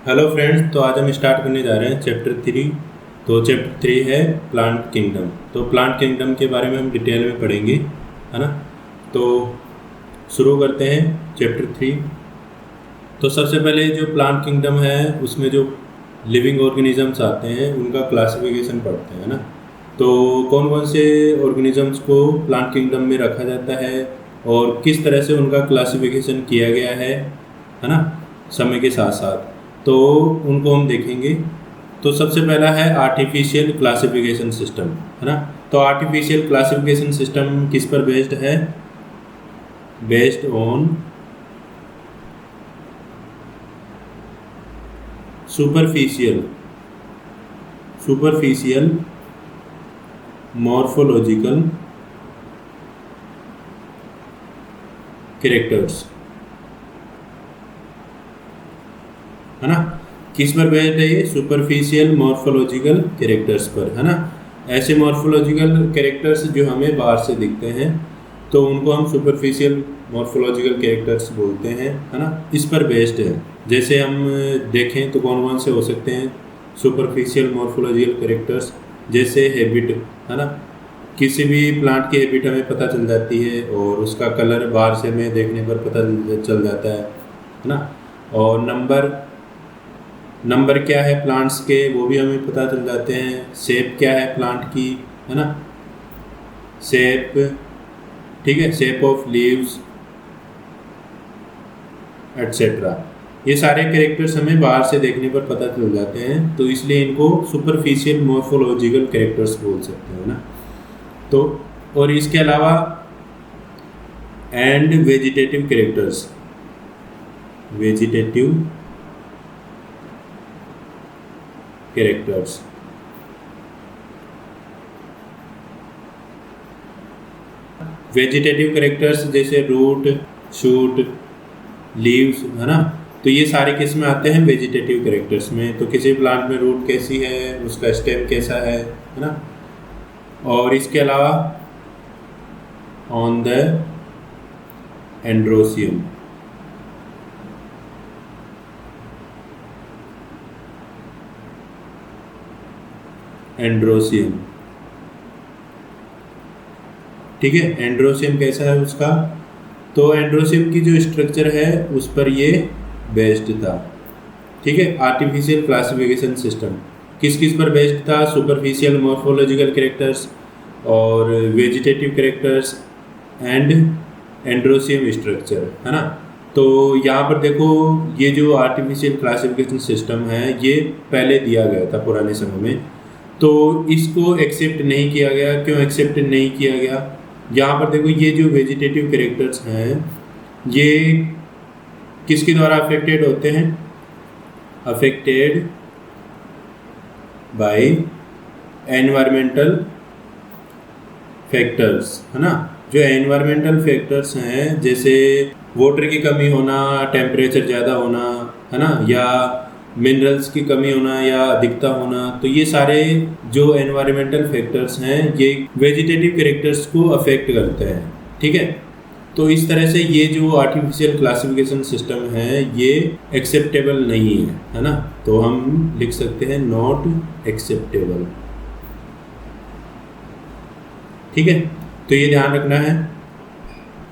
Hello friends, तो आज हम स्टार्ट करने जा रहे हैं चैप्टर 3। तो चैप्टर 3 है प्लांट किंगडम। तो प्लांट किंगडम के बारे में हम डिटेल में पढ़ेंगे, है ना। तो शुरू करते हैं चैप्टर 3। तो सबसे पहले जो प्लांट किंगडम है उसमें जो लिविंग ऑर्गेनिजम्स आते हैं उनका क्लासिफिकेशन पढ़ते हैं, ना। तो कौन कौन से ऑर्गेनिजम्स को प्लांट किंगडम में रखा जाता है और किस तरह से उनका क्लासिफिकेशन किया गया है ना, समय के साथ साथ। तो उनको हम देखेंगे। तो सबसे पहला है आर्टिफिशियल क्लासिफिकेशन सिस्टम, है ना। तो आर्टिफिशियल क्लासिफिकेशन सिस्टम किस पर बेस्ड है? Based on superficial morphological characters, है ना। किस पर बेस्ड है ये? सुपरफिशियल मॉर्फोलॉजिकल कैरेक्टर्स पर, है ना। ऐसे मॉर्फोलॉजिकल कैरेक्टर्स जो हमें बाहर से दिखते हैं तो उनको हम सुपरफिशियल मॉर्फोलॉजिकल कैरेक्टर्स बोलते हैं, है ना। इस पर बेस्ड है। जैसे हम देखें तो कौन कौन से हो सकते हैं सुपरफिशियल मॉर्फोलॉजिकल कैरेक्टर्स, जैसे हैबिट, है ना। किसी भी प्लांट की हैबिट हमें पता चल जाती है और उसका कलर बाहर से हमें देखने पर पता चल जाता है ना। और नंबर क्या है प्लांट्स के वो भी हमें पता चल जाते हैं। शेप क्या है प्लांट की, है ना। शेप, ठीक है, शेप ऑफ लीव्स एटसेट्रा। ये सारे कैरेक्टर्स हमें बाहर से देखने पर पता चल जाते हैं, तो इसलिए इनको सुपरफिशियल मॉर्फोलॉजिकल कैरेक्टर्स बोल सकते हैं, ना। तो और इसके अलावा and vegetative characters, vegetative characters जैसे रूट, शूट, लीव्स, है ना। तो ये सारे किस में आते हैं? वेजिटेटिव कैरेक्टर्स में। तो किसी प्लांट में रूट कैसी है, उसका स्टेम कैसा है ना। और इसके अलावा ऑन द एंड्रोसियम, ठीक है। एंड्रोसियम कैसा है उसका? तो एंड्रोसियम की जो स्ट्रक्चर है उस पर ये बेस्ड था, ठीक है। आर्टिफिशियल क्लासिफिकेशन सिस्टम किस किस पर बेस्ड था? सुपरफिशियल मॉर्फोलॉजिकल कैरेक्टर्स और vegetative characters and androecium structure, है ना। तो यहाँ पर देखो, ये जो आर्टिफिशियल क्लासिफिकेशन सिस्टम है ये पहले दिया गया था पुराने समय में, तो इसको एक्सेप्ट नहीं किया गया। क्यों एक्सेप्ट नहीं किया गया? यहाँ पर देखो, ये जो वेजिटेटिव कैरेक्टर्स हैं ये किसके द्वारा अफेक्टेड होते हैं? अफेक्टेड बाय एनवायरमेंटल फैक्टर्स, है ना। जो एनवायरमेंटल फैक्टर्स हैं जैसे वाटर की कमी होना, टेम्परेचर ज़्यादा होना, है ना, या मिनरल्स की कमी होना या अधिकता होना, तो ये सारे जो एनवायरमेंटल फैक्टर्स हैं ये वेजिटेटिव कैरेक्टर्स को अफेक्ट करते हैं, ठीक है। तो इस तरह से ये जो आर्टिफिशियल क्लासिफिकेशन सिस्टम है ये एक्सेप्टेबल नहीं है ना। तो हम लिख सकते हैं नॉट एक्सेप्टेबल, ठीक है। तो ये ध्यान रखना है।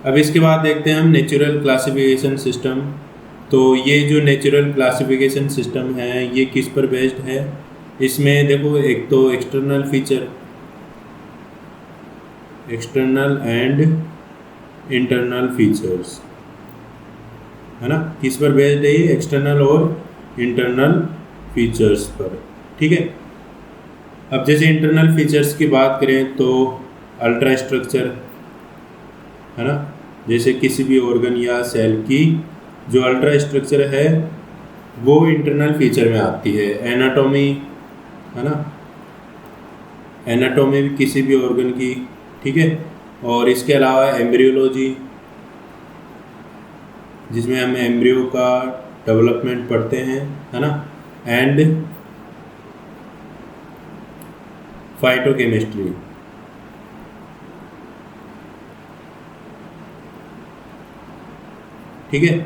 अब इसके बाद देखते हैं हम नेचुरल क्लासिफिकेशन सिस्टम। तो ये जो नेचुरल क्लासिफिकेशन सिस्टम है ये किस पर बेस्ड है? इसमें देखो, एक तो external feature, external and internal features, है ना। किस पर बेस्ड है ये? एक्सटर्नल और इंटरनल फीचर्स पर, ठीक है। अब जैसे इंटरनल फीचर्स की बात करें तो अल्ट्रा स्ट्रक्चर, है ना। जैसे किसी भी ऑर्गन या सेल की जो अल्ट्रा स्ट्रक्चर है वो इंटरनल फीचर में आती है। एनाटॉमी, है ना, एनाटॉमी भी किसी भी ऑर्गन की, ठीक है। और इसके अलावा एम्ब्रियोलॉजी, जिसमें हम एम्ब्रियो का डेवलपमेंट पढ़ते हैं, है ना। एंड फाइटोकेमिस्ट्री, ठीक है।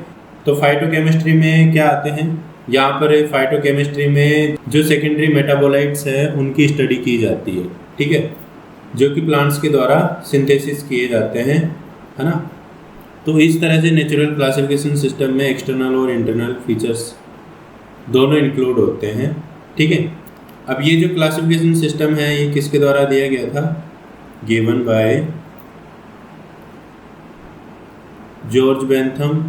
तो फाइटोकेमिस्ट्री में क्या आते हैं? यहाँ पर फाइटोकेमिस्ट्री में जो सेकेंडरी मेटाबोलाइट्स हैं उनकी स्टडी की जाती है, ठीक है, जो कि प्लांट्स के द्वारा सिंथेसिस किए जाते हैं, है ना। तो इस तरह से नेचुरल क्लासिफिकेशन सिस्टम में एक्सटर्नल और इंटरनल फीचर्स दोनों इंक्लूड होते हैं, ठीक है। अब ये जो क्लासिफिकेशन सिस्टम है ये किसके द्वारा दिया गया था? गिवन बाय जॉर्ज बेंथम,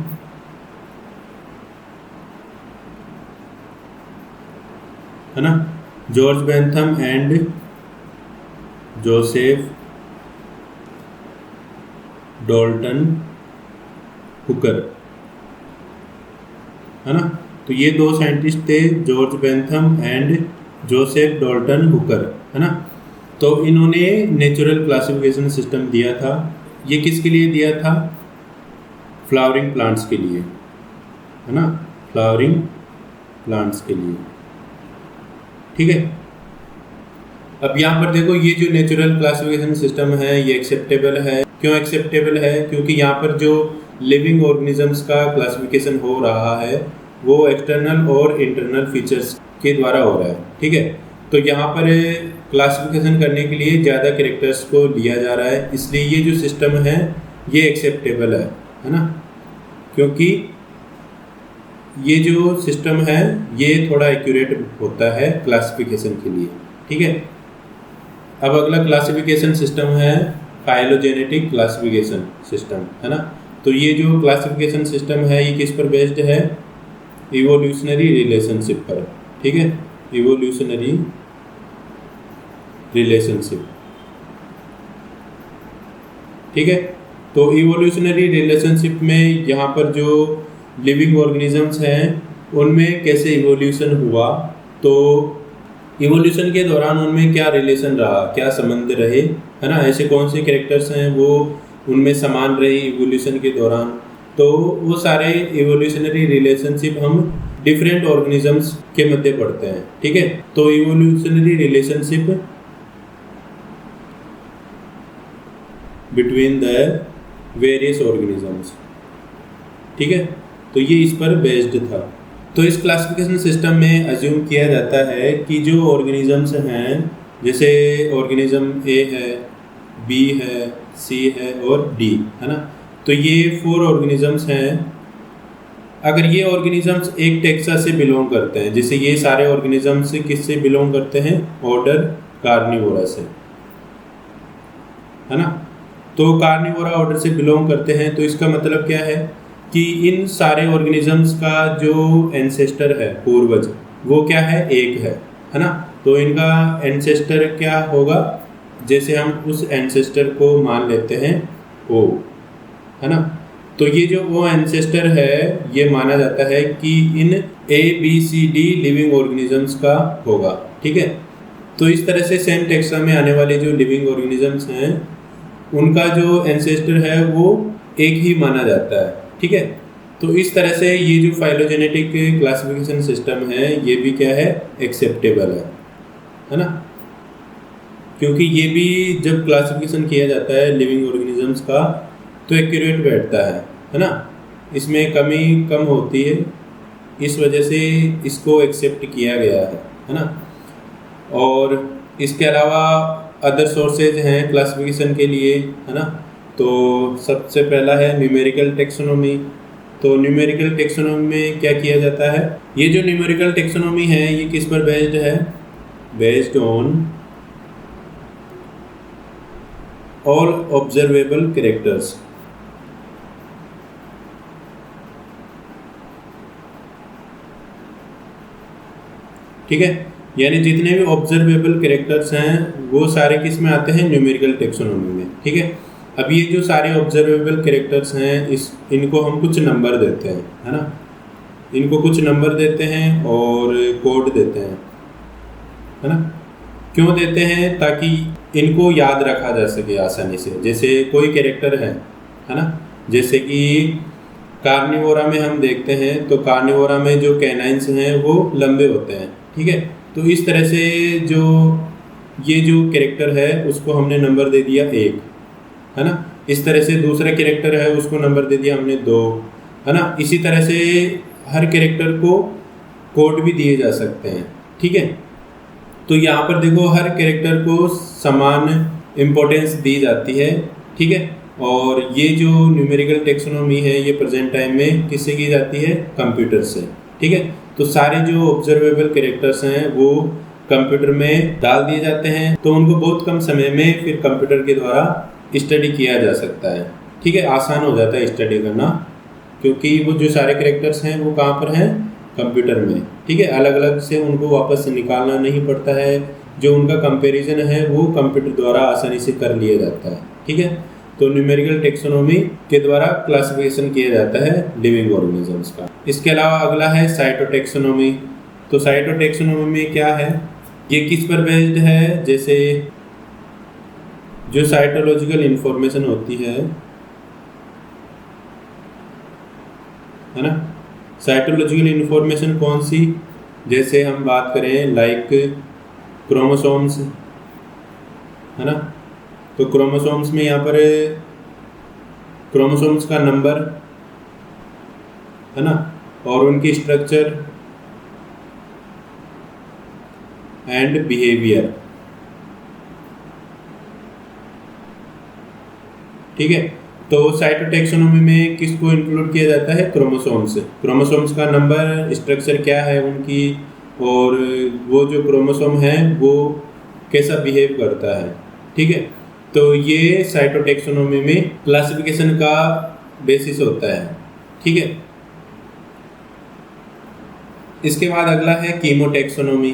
है ना, George Bentham and Joseph Dalton Hooker, है ना। तो ये दो साइंटिस्ट थे, George Bentham and Joseph Dalton Hooker, है ना। तो इन्होंने नेचुरल क्लासिफिकेशन सिस्टम दिया था। ये किसके लिए दिया था? फ्लावरिंग प्लांट्स के लिए, है ना, फ्लावरिंग प्लांट्स के लिए, ठीक है। अब यहाँ पर देखो ये जो नेचुरल क्लासिफिकेशन सिस्टम है ये एक्सेप्टेबल है। क्यों एक्सेप्टेबल है? क्योंकि यहाँ पर जो लिविंग ऑर्गेनिजम्स का क्लासिफिकेशन हो रहा है वो एक्सटर्नल और इंटरनल फीचर्स के द्वारा हो रहा है, ठीक है। तो यहाँ पर क्लासिफिकेशन करने के लिए ज़्यादा कैरेक्टर्स को लिया जा रहा है, इसलिए ये जो सिस्टम है ये एक्सेप्टेबल है ना। क्योंकि ये जो सिस्टम है ये थोड़ा एक्यूरेट होता है क्लासिफिकेशन के लिए, ठीक है। अब अगला क्लासिफिकेशन सिस्टम है फाइलोजेनेटिक क्लासिफिकेशन सिस्टम, है ना। तो ये जो क्लासिफिकेशन सिस्टम है ये किस पर बेस्ड है? इवोल्यूशनरी रिलेशनशिप पर, ठीक है, इवोल्यूशनरी रिलेशनशिप, ठीक है। तो इवोल्यूशनरी रिलेशनशिप में यहाँ पर जो लिविंग ऑर्गेनिजम्स हैं उनमें कैसे इवोल्यूशन हुआ, तो इवोल्यूशन के दौरान उनमें क्या रिलेशन रहा, क्या संबंध रहे, है ना, ऐसे कौन से कैरेक्टर्स हैं वो उनमें समान रहे इवोल्यूशन के दौरान। तो वो सारे इवोल्यूशनरी रिलेशनशिप हम डिफरेंट ऑर्गेनिजम्स के मध्य पढ़ते हैं, ठीक है। तो evolutionary relationship between the various organisms, ठीक है। तो ये इस पर बेस्ड था। तो इस क्लासिफिकेशन सिस्टम में अज्यूम किया जाता है कि जो ऑर्गेनिजम्स हैं, जैसे ऑर्गेनिज्म ए है, बी है, सी है और डी, है ना। तो ये 4 ऑर्गेनिजम्स हैं। अगर ये ऑर्गेनिजम्स एक टेक्सा से बिलोंग करते हैं, जैसे ये सारे ऑर्गेनिजम्स किससे बिलोंग करते हैं? ऑर्डर कार्निवोरा से, है ना। तो कार्निवोरा ऑर्डर से बिलोंग करते हैं, तो इसका मतलब क्या है कि इन सारे ऑर्गेनिजम्स का जो एंसेस्टर है, पूर्वज, वो क्या है? एक है ना। तो इनका एंसेस्टर क्या होगा? जैसे हम उस एंसेस्टर को मान लेते हैं ओ, है ना। तो ये जो वो एंसेस्टर है ये माना जाता है कि इन ABCD लिविंग ऑर्गेनिजम्स का होगा, ठीक है। तो इस तरह से सेम टेक्सा में आने वाले जो लिविंग ऑर्गेनिजम्स हैं उनका जो एंसेस्टर है वो एक ही माना जाता है, ठीक है। तो इस तरह से ये जो फाइलोजेनेटिक क्लासिफिकेशन सिस्टम है ये भी क्या है? एक्सेप्टेबल है ना। क्योंकि ये भी जब क्लासिफिकेशन किया जाता है लिविंग ऑर्गेनिजम्स का तो एक्यूरेट बैठता है ना। इसमें कमी कम होती है, इस वजह से इसको एक्सेप्ट किया गया है ना। और इसके अलावा अदर सोर्सेज हैं क्लासिफिकेशन के लिए, है ना। तो सबसे पहला है न्यूमेरिकल टेक्सोनोमी। तो न्यूमेरिकल टेक्सोनोमी में क्या किया जाता है? ये जो न्यूमेरिकल टेक्सोनोमी है ये किस पर बेस्ड है? Based on all observable characters, ठीक है। यानी जितने भी ऑब्जर्वेबल कैरेक्टर्स हैं वो सारे किस में आते हैं? न्यूमेरिकल टेक्सोनोमी में, ठीक है। अब ये जो सारे ऑब्जर्वेबल कैरेक्टर्स हैं इनको हम कुछ नंबर देते हैं, है ना। इनको कुछ नंबर देते हैं और कोड देते हैं, है ना। क्यों देते हैं? ताकि इनको याद रखा जा सके आसानी से। जैसे कोई कैरेक्टर है ना, जैसे कि कार्निवोरा में हम देखते हैं तो कार्निवोरा में जो कैनाइंस हैं वो लंबे होते हैं, ठीक है। तो इस तरह से ये जो कैरेक्टर है उसको हमने नंबर दे दिया 1, है ना। इस तरह से दूसरा कैरेक्टर है उसको नंबर दे दिया हमने 2, है ना। इसी तरह से हर कैरेक्टर को कोड भी दिए जा सकते हैं। ठीक है, तो यहाँ पर देखो हर कैरेक्टर को समान इम्पोर्टेंस दी जाती है। ठीक है, और ये जो न्यूमेरिकल टेक्सोनॉमी है ये प्रेजेंट टाइम में किससे की जाती है? कंप्यूटर से। ठीक है, तो सारे जो ऑब्जर्वेबल कैरेक्टर्स हैं वो कंप्यूटर में डाल दिए जाते हैं, तो उनको बहुत कम समय में फिर कंप्यूटर के द्वारा स्टडी किया जा सकता है। ठीक है, आसान हो जाता है स्टडी करना, क्योंकि वो जो सारे कैरेक्टर्स हैं वो कहाँ पर हैं? कंप्यूटर में। ठीक है, अलग अलग से उनको वापस से निकालना नहीं पड़ता है, जो उनका कंपैरिजन है वो कंप्यूटर द्वारा आसानी से कर लिया जाता है। ठीक है, तो न्यूमेरिकल टेक्सोनॉमी के द्वारा क्लासिफिकेशन किया जाता है लिविंग ऑर्गेनिजम्स का। इसके अलावा अगला है साइटोटेक्सोनॉमी। तो साइटोटेक्सोनॉमी में क्या है? ये किस पर बेस्ड है? जैसे जो साइटोलॉजिकल इंफॉर्मेशन होती है ना, साइटोलॉजिकल इंफॉर्मेशन कौन सी? जैसे हम बात करें लाइक क्रोमोसोम्स, है ना, तो क्रोमोसोम्स में यहाँ पर क्रोमोसोम्स का नंबर, है ना, और उनकी स्ट्रक्चर एंड बिहेवियर। ठीक है, तो साइटोटेक्सोनॉमी में किसको इंक्लूड किया जाता है? क्रोमोसोम्स। क्रोमोसोम्स का नंबर, स्ट्रक्चर क्या है उनकी, और वो जो क्रोमोसोम है वो कैसा बिहेव करता है। ठीक है, तो ये साइटोटेक्सोनॉमी में क्लासिफिकेशन का बेसिस होता है। ठीक है, इसके बाद अगला है कीमोटेक्सोनॉमी।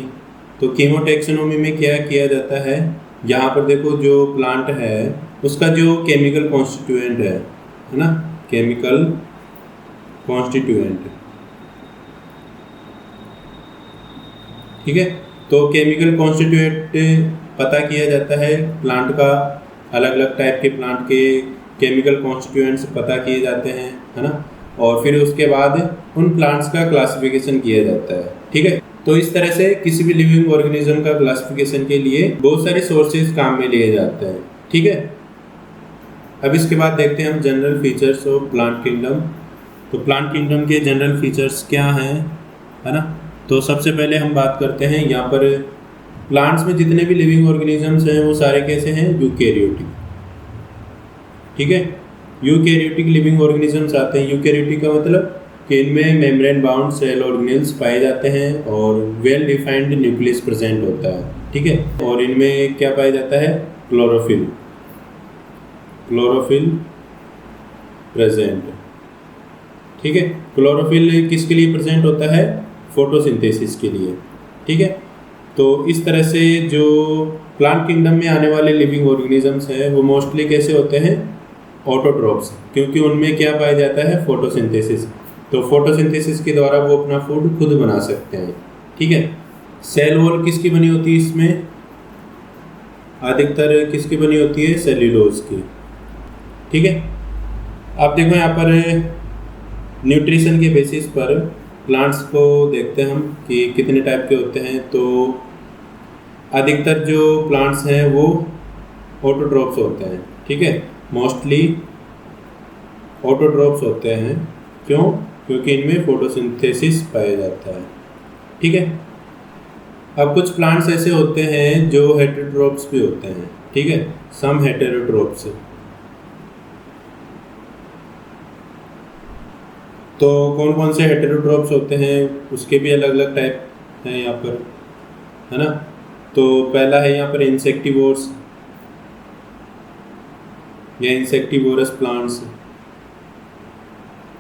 तो कीमोटेक्सोनॉमी में क्या किया जाता है? यहाँ पर देखो जो प्लांट है उसका जो केमिकल कॉन्स्टिट्यूएंट है ना, केमिकल कॉन्स्टिट्यूएंट। ठीक है, तो केमिकल कॉन्स्टिट्यूएंट पता किया जाता है प्लांट का, अलग अलग टाइप के प्लांट के केमिकल कॉन्स्टिट्यूएंट्स पता किए जाते हैं, है ना, और फिर उसके बाद उन प्लांट्स का क्लासिफिकेशन किया जाता है। ठीक है, तो इस तरह से किसी भी लिविंग ऑर्गेनिज्म का क्लासिफिकेशन के लिए बहुत सारे सोर्सेज काम में लिए जाते हैं। ठीक है, अब इसके बाद देखते हैं हम general features of plant kingdom. तो प्लांट किंगडम के जनरल फीचर्स क्या हैं, है ना, तो सबसे पहले हम बात करते हैं यहाँ पर प्लांट्स में जितने भी लिविंग ऑर्गेनिजम्स हैं वो सारे कैसे हैं? यूकैरियोटिक। ठीक है, यूकैरियोटिक लिविंग ऑर्गेनिजम्स आते हैं। यूकैरियोटिक का मतलब कि इनमें मेम्ब्रेन बाउंड सेल ऑर्गेनेल्स पाए जाते हैं और वेल डिफाइंड न्यूक्लियस प्रेजेंट होता है। ठीक है, और इनमें क्या पाया जाता है? Chlorophyll, chlorophyll present. ठीक है, क्लोरोफिल किसके लिए प्रेजेंट होता है? फोटोसिंथेसिस के लिए। ठीक है, तो इस तरह से जो प्लांट किंगडम में आने वाले लिविंग ऑर्गेनिजम्स हैं वो मोस्टली कैसे होते हैं? ऑटोट्रॉप्स, क्योंकि उनमें क्या पाया जाता है? फोटोसिंथेसिस। तो फोटोसिंथेसिस के द्वारा वो अपना फूड खुद बना सकते हैं। ठीक है, सेल वॉल किसकी बनी होती है? इसमें अधिकतर किसकी बनी होती है? सेल्यूलोज की। ठीक है, अब देखो यहाँ पर न्यूट्रिशन के बेसिस पर प्लांट्स को देखते हैं हम कि कितने टाइप के होते हैं। तो अधिकतर जो प्लांट्स हैं वो ऑटोट्रॉप्स होते हैं। ठीक है, मोस्टली ऑटोट्रॉप्स होते हैं। क्यों? क्योंकि इनमें फोटोसिंथेसिस पाया जाता है। ठीक है, अब कुछ प्लांट्स ऐसे होते हैं जो हेटेरोट्रॉप्स भी होते हैं। ठीक है, सम हेटेरोट्रॉप्स। तो कौन कौन से हेटेरोट्रॉप्स होते हैं उसके भी अलग अलग टाइप हैं यहाँ पर, है ना। तो पहला है यहाँ पर इंसेक्टिवोर्स या इंसेक्टिवोरस प्लांट्स,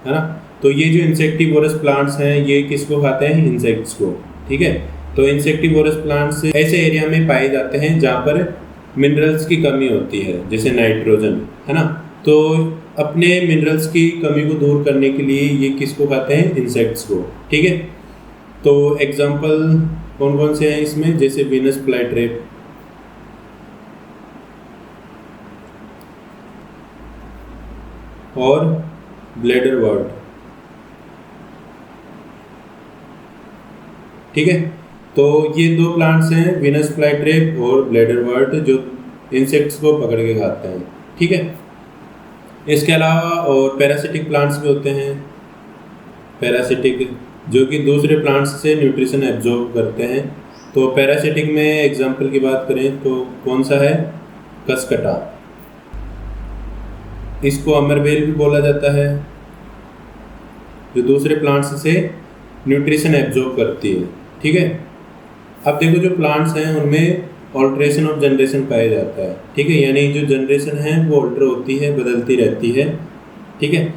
है ना। तो ये जो इंसेक्टिवोरस प्लांट्स हैं ये किसको खाते हैं? इंसेक्ट्स को। ठीक है, तो इंसेक्टिवोरस प्लांट्स ऐसे एरिया में पाए जाते हैं जहाँ पर मिनरल्स की कमी होती है, जैसे नाइट्रोजन, है ना। तो अपने मिनरल्स की कमी को दूर करने के लिए ये किसको खाते हैं? इंसेक्ट्स को। ठीक है, तो एग्जांपल कौन कौन से हैं इसमें? जैसे वीनस फ्लाईट्रैप, और ब्लेडर वर्ड। ठीक है, तो ये दो प्लांट्स हैं, वीनस फ्लाईट्रैप और ब्लेडर वर्ड, जो इंसेक्ट्स को पकड़ के खाते हैं। ठीक है, इसके अलावा और पैरासिटिक प्लांट्स भी होते हैं। पैरासिटिक जो कि दूसरे प्लांट्स से न्यूट्रिशन एब्जॉर्ब करते हैं। तो पैरासिटिक में एग्जाम्पल की बात करें तो कौन सा है, कसकटा। इसको अमरबेल भी बोला जाता है, जो दूसरे प्लांट्स से न्यूट्रिशन एब्जॉर्ब करती है। ठीक है, अब देखो जो प्लांट्स हैं उनमें ऑल्ट्रेशन ऑफ जनरेशन पाया जाता है। ठीक है, यानी जो जनरेशन है वो ऑल्टर होती है, बदलती रहती है। ठीक है,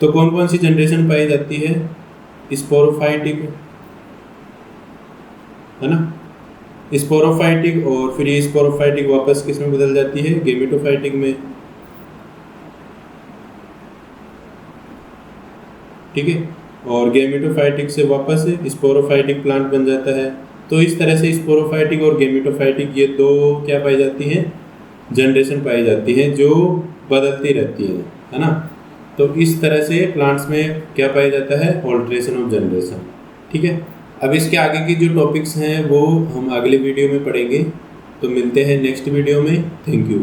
तो कौन कौन सी जनरेशन पाई जाती है, स्पोरोफाइटिक है ना, स्पोरोफाइटिक, और फिर ये स्पोरोफाइटिक वापस किस में बदल जाती है, गेमेटोफाइटिक में। ठीक है, और गेमेटोफाइटिक से वापस स्पोरोफाइटिक प्लांट बन जाता है। तो इस तरह से स्पोरोफाइटिक और गेमेटोफाइटिक ये दो क्या पाई जाती हैं, जनरेशन पाई जाती है जो बदलती रहती है ना। तो इस तरह से प्लांट्स में क्या पाया जाता है, ऑल्ट्रेशन ऑफ जनरेशन। ठीक है, अब इसके आगे की जो टॉपिक्स हैं वो हम अगले वीडियो में पढ़ेंगे। तो मिलते हैं नेक्स्ट वीडियो में। Thank you.